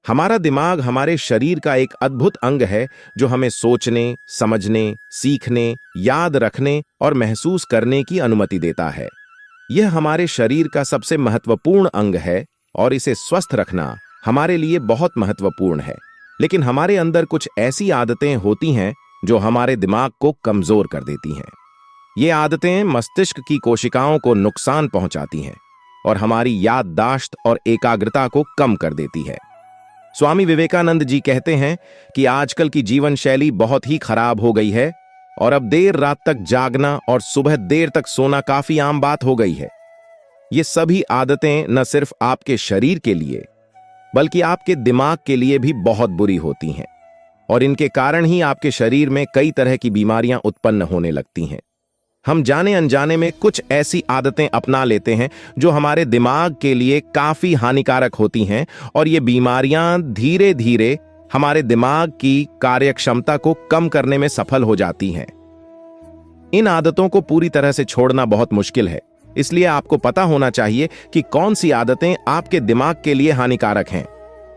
हमारा दिमाग हमारे शरीर का एक अद्भुत अंग है जो हमें सोचने, समझने, सीखने, याद रखने और महसूस करने की अनुमति देता है। यह हमारे शरीर का सबसे महत्वपूर्ण अंग है और इसे स्वस्थ रखना हमारे लिए बहुत महत्वपूर्ण है। लेकिन हमारे अंदर कुछ ऐसी आदतें होती हैं जो हमारे दिमाग को कमजोर कर देती हैं। ये आदतें मस्तिष्क की कोशिकाओं को नुकसान पहुंचाती हैं और हमारी याददाश्त और एकाग्रता को कम कर देती है। स्वामी विवेकानंद जी कहते हैं कि आजकल की जीवन शैली बहुत ही खराब हो गई है और अब देर रात तक जागना और सुबह देर तक सोना काफी आम बात हो गई है। ये सभी आदतें न सिर्फ आपके शरीर के लिए बल्कि आपके दिमाग के लिए भी बहुत बुरी होती हैं और इनके कारण ही आपके शरीर में कई तरह की बीमारियां उत्पन्न होने लगती हैं। हम जाने अनजाने में कुछ ऐसी आदतें अपना लेते हैं जो हमारे दिमाग के लिए काफी हानिकारक होती हैं और ये बीमारियां धीरे धीरे हमारे दिमाग की कार्यक्षमता को कम करने में सफल हो जाती हैं। इन आदतों को पूरी तरह से छोड़ना बहुत मुश्किल है, इसलिए आपको पता होना चाहिए कि कौन सी आदतें आपके दिमाग के लिए हानिकारक हैं।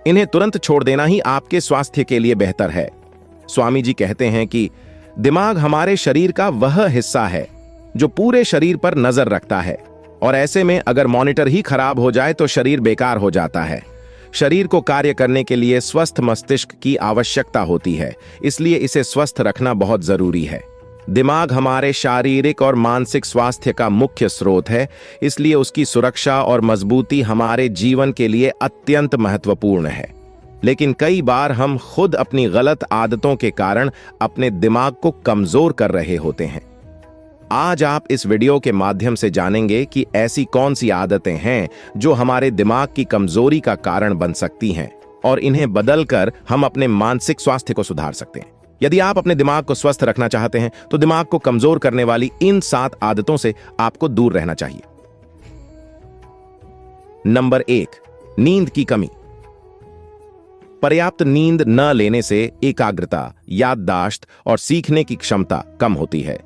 इन्हें तुरंत छोड़ देना ही आपके स्वास्थ्य के लिए बेहतर है। स्वामी जी कहते हैं कि दिमाग हमारे शरीर का वह हिस्सा है जो पूरे शरीर पर नजर रखता है और ऐसे में अगर मॉनिटर ही खराब हो जाए तो शरीर बेकार हो जाता है। शरीर को कार्य करने के लिए स्वस्थ मस्तिष्क की आवश्यकता होती है, इसलिए इसे स्वस्थ रखना बहुत जरूरी है। दिमाग हमारे शारीरिक और मानसिक स्वास्थ्य का मुख्य स्रोत है, इसलिए उसकी सुरक्षा और मजबूती हमारे जीवन के लिए अत्यंत महत्वपूर्ण है। लेकिन कई बार हम खुद अपनी गलत आदतों के कारण अपने दिमाग को कमजोर कर रहे होते हैं। आज आप इस वीडियो के माध्यम से जानेंगे कि ऐसी कौन सी आदतें हैं जो हमारे दिमाग की कमजोरी का कारण बन सकती हैं और इन्हें बदलकर हम अपने मानसिक स्वास्थ्य को सुधार सकते हैं। यदि आप अपने दिमाग को स्वस्थ रखना चाहते हैं तो दिमाग को कमजोर करने वाली इन 7 आदतों से आपको दूर रहना चाहिए। नंबर 1, नींद की कमी। पर्याप्त नींद न लेने से एकाग्रता, याददाश्त और सीखने की क्षमता कम होती है।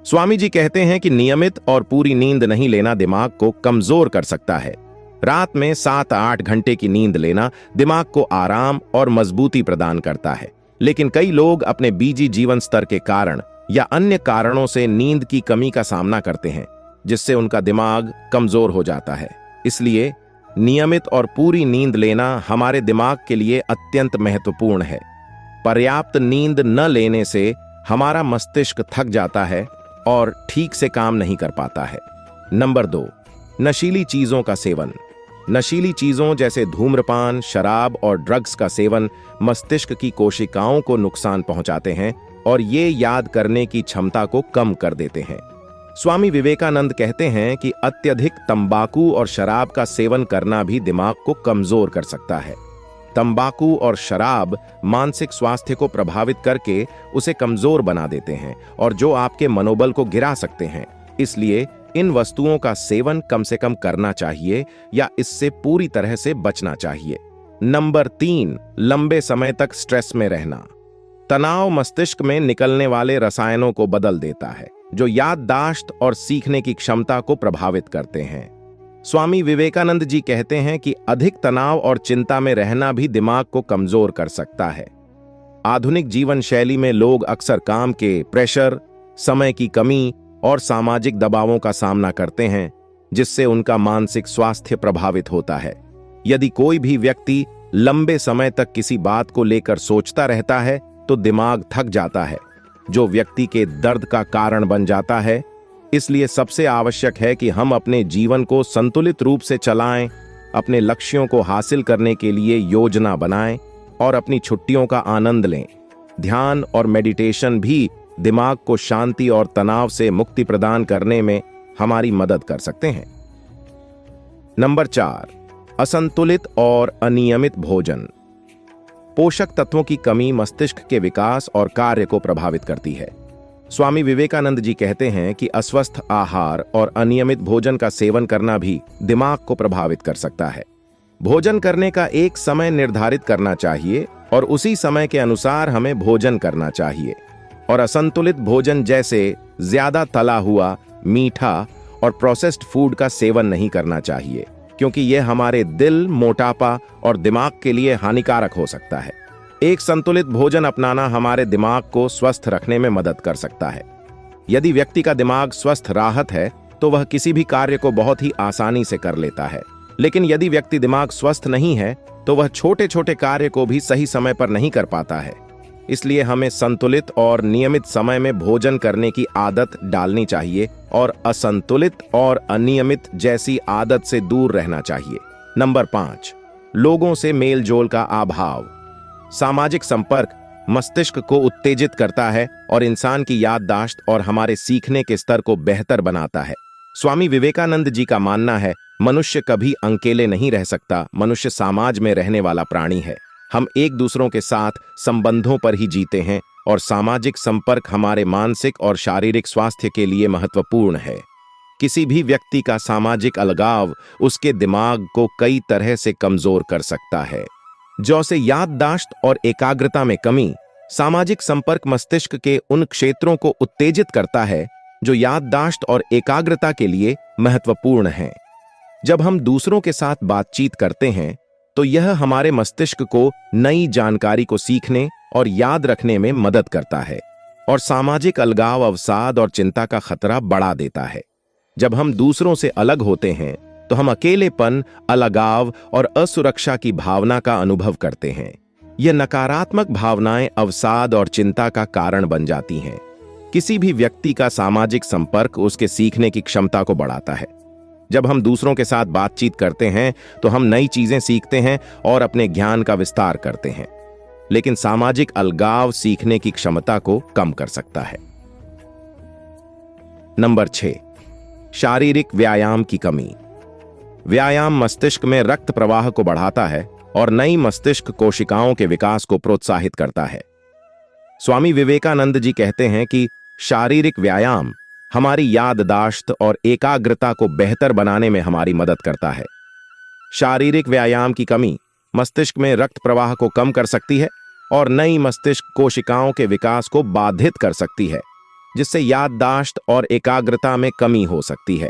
स्वामी जी कहते हैं कि नियमित और पूरी नींद नहीं लेना दिमाग को कमजोर कर सकता है। रात में 7-8 घंटे की नींद लेना दिमाग को आराम और मजबूती प्रदान करता है, लेकिन कई लोग अपने बिजी जीवन स्तर के कारण या अन्य कारणों से नींद की कमी का सामना करते हैं, जिससे उनका दिमाग कमजोर हो जाता है। इसलिए नियमित और पूरी नींद लेना हमारे दिमाग के लिए अत्यंत महत्वपूर्ण है। पर्याप्त नींद न लेने से हमारा मस्तिष्क थक जाता है और ठीक से काम नहीं कर पाता है। नंबर 2, नशीली चीजों का सेवन। नशीली चीजों जैसे धूम्रपान, शराब और ड्रग्स का सेवन मस्तिष्क की कोशिकाओं को नुकसान पहुंचाते हैं और ये याद करने की क्षमता को कम कर देते हैं। स्वामी विवेकानंद कहते हैं कि अत्यधिक तंबाकू और शराब का सेवन करना भी दिमाग को कमजोर कर सकता है। तंबाकू और शराब मानसिक स्वास्थ्य को प्रभावित करके उसे कमजोर बना देते हैं और जो आपके मनोबल को गिरा सकते हैं। इसलिए इन वस्तुओं का सेवन कम से कम करना चाहिए या इससे पूरी तरह से बचना चाहिए। नंबर 3, लंबे समय तक स्ट्रेस में रहना। तनाव मस्तिष्क में निकलने वाले रसायनों को बदल देता है, जो याददाश्त और सीखने की क्षमता को प्रभावित करते हैं। स्वामी विवेकानंद जी कहते हैं कि अधिक तनाव और चिंता में रहना भी दिमाग को कमजोर कर सकता है। आधुनिक जीवन शैली में लोग अक्सर काम के प्रेशर, समय की कमी और सामाजिक दबावों का सामना करते हैं, जिससे उनका मानसिक स्वास्थ्य प्रभावित होता है। यदि कोई भी व्यक्ति लंबे समय तक किसी बात को लेकर सोचता रहता है तो दिमाग थक जाता है, जो व्यक्ति के दर्द का कारण बन जाता है। इसलिए सबसे आवश्यक है कि हम अपने जीवन को संतुलित रूप से चलाएं, अपने लक्ष्यों को हासिल करने के लिए योजना बनाएं और अपनी छुट्टियों का आनंद लें। ध्यान और मेडिटेशन भी दिमाग को शांति और तनाव से मुक्ति प्रदान करने में हमारी मदद कर सकते हैं। नंबर 4, असंतुलित और अनियमित भोजन। पोषक तत्वों की कमी मस्तिष्क के विकास और कार्य को प्रभावित करती है। स्वामी विवेकानंद जी कहते हैं कि अस्वस्थ आहार और अनियमित भोजन का सेवन करना भी दिमाग को प्रभावित कर सकता है। भोजन करने का एक समय निर्धारित करना चाहिए और उसी समय के अनुसार हमें भोजन करना चाहिए। और असंतुलित भोजन जैसे ज्यादा तला हुआ, मीठा और प्रोसेस्ड फूड का सेवन नहीं करना चाहिए, क्योंकि यह हमारे दिल, मोटापा और दिमाग के लिए हानिकारक हो सकता है। एक संतुलित भोजन अपनाना हमारे दिमाग को स्वस्थ रखने में मदद कर सकता है। यदि व्यक्ति का दिमाग स्वस्थ राहत है तो वह किसी भी कार्य को बहुत ही आसानी से कर लेता है। लेकिन यदि व्यक्ति दिमाग स्वस्थ नहीं है तो वह छोटे छोटे कार्य को भी सही समय पर नहीं कर पाता है। इसलिए हमें संतुलित और नियमित समय में भोजन करने की आदत डालनी चाहिए और असंतुलित और अनियमित जैसी आदत से दूर रहना चाहिए। नंबर 5, लोगों से मेल जोल का अभाव। सामाजिक संपर्क मस्तिष्क को उत्तेजित करता है और इंसान की याददाश्त और हमारे सीखने के स्तर को बेहतर बनाता है। स्वामी विवेकानंद जी का मानना है, मनुष्य कभी अकेले नहीं रह सकता, मनुष्य समाज में रहने वाला प्राणी है। हम एक दूसरों के साथ संबंधों पर ही जीते हैं और सामाजिक संपर्क हमारे मानसिक और शारीरिक स्वास्थ्य के लिए महत्वपूर्ण है। किसी भी व्यक्ति का सामाजिक अलगाव उसके दिमाग को कई तरह से कमजोर कर सकता है, जैसे याददाश्त और एकाग्रता में कमी। सामाजिक संपर्क मस्तिष्क के उन क्षेत्रों को उत्तेजित करता है जो याददाश्त और एकाग्रता के लिए महत्वपूर्ण हैं। जब हम दूसरों के साथ बातचीत करते हैं तो यह हमारे मस्तिष्क को नई जानकारी को सीखने और याद रखने में मदद करता है और सामाजिक अलगाव, अवसाद और चिंता का खतरा बढ़ा देता है। जब हम दूसरों से अलग होते हैं तो हम अकेलेपन, अलगाव और असुरक्षा की भावना का अनुभव करते हैं। यह नकारात्मक भावनाएं अवसाद और चिंता का कारण बन जाती हैं। किसी भी व्यक्ति का सामाजिक संपर्क उसके सीखने की क्षमता को बढ़ाता है। जब हम दूसरों के साथ बातचीत करते हैं तो हम नई चीजें सीखते हैं और अपने ज्ञान का विस्तार करते हैं। लेकिन सामाजिक अलगाव सीखने की क्षमता को कम कर सकता है। नंबर 6, शारीरिक व्यायाम की कमी। व्यायाम मस्तिष्क में रक्त प्रवाह को बढ़ाता है और नई मस्तिष्क कोशिकाओं के विकास को प्रोत्साहित करता है। स्वामी विवेकानंद जी कहते हैं कि शारीरिक व्यायाम हमारी याददाश्त और एकाग्रता को बेहतर बनाने में हमारी मदद करता है। शारीरिक व्यायाम की कमी मस्तिष्क में रक्त प्रवाह को कम कर सकती है और नई मस्तिष्क कोशिकाओं के विकास को बाधित कर सकती है, जिससे याददाश्त और एकाग्रता में कमी हो सकती है।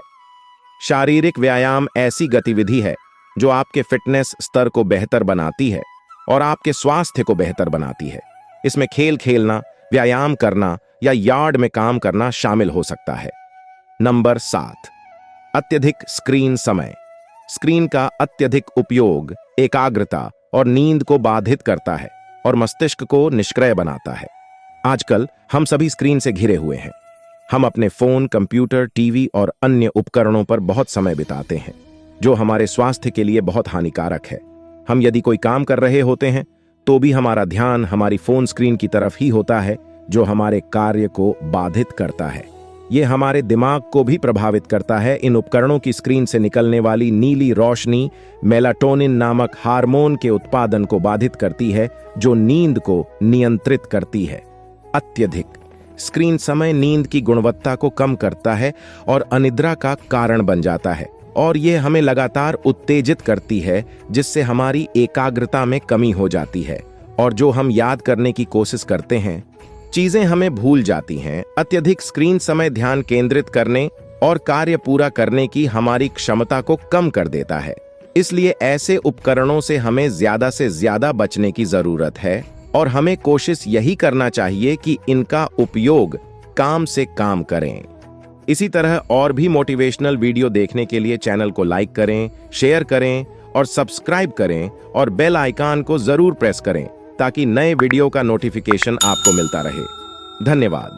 शारीरिक व्यायाम ऐसी गतिविधि है जो आपके फिटनेस स्तर को बेहतर बनाती है और आपके स्वास्थ्य को बेहतर बनाती है। इसमें खेल खेलना, व्यायाम करना या यार्ड में काम करना शामिल हो सकता है। नंबर 7, अत्यधिक स्क्रीन समय। स्क्रीन का अत्यधिक उपयोग एकाग्रता और नींद को बाधित करता है और मस्तिष्क को निष्क्रिय बनाता है। आजकल हम सभी स्क्रीन से घिरे हुए हैं। हम अपने फोन, कंप्यूटर, टीवी और अन्य उपकरणों पर बहुत समय बिताते हैं, जो हमारे स्वास्थ्य के लिए बहुत हानिकारक है। हम यदि कोई काम कर रहे होते हैं तो भी हमारा ध्यान हमारी फोन स्क्रीन की तरफ ही होता है, जो हमारे कार्य को बाधित करता है। यह हमारे दिमाग को भी प्रभावित करता है। इन उपकरणों की स्क्रीन से निकलने वाली नीली रोशनी मेलाटोनिन नामक हार्मोन के उत्पादन को बाधित करती है, जो नींद को नियंत्रित करती है। अत्यधिक स्क्रीन समय नींद की गुणवत्ता को कम करता है और अनिद्रा का कारण बन जाता है और यह हमें लगातार उत्तेजित करती है, जिससे हमारी एकाग्रता में कमी हो जाती है और जो हम याद करने की कोशिश करते हैं चीजें हमें भूल जाती हैं। अत्यधिक स्क्रीन समय ध्यान केंद्रित करने और कार्य पूरा करने की हमारी क्षमता को कम कर देता है। इसलिए ऐसे उपकरणों से हमें ज्यादा से ज्यादा बचने की जरूरत है और हमें कोशिश यही करना चाहिए कि इनका उपयोग काम से काम करें। इसी तरह और भी मोटिवेशनल वीडियो देखने के लिए चैनल को लाइक करें, शेयर करें और सब्सक्राइब करें और बेल आइकन को जरूर प्रेस करें ताकि नए वीडियो का नोटिफिकेशन आपको मिलता रहे। धन्यवाद।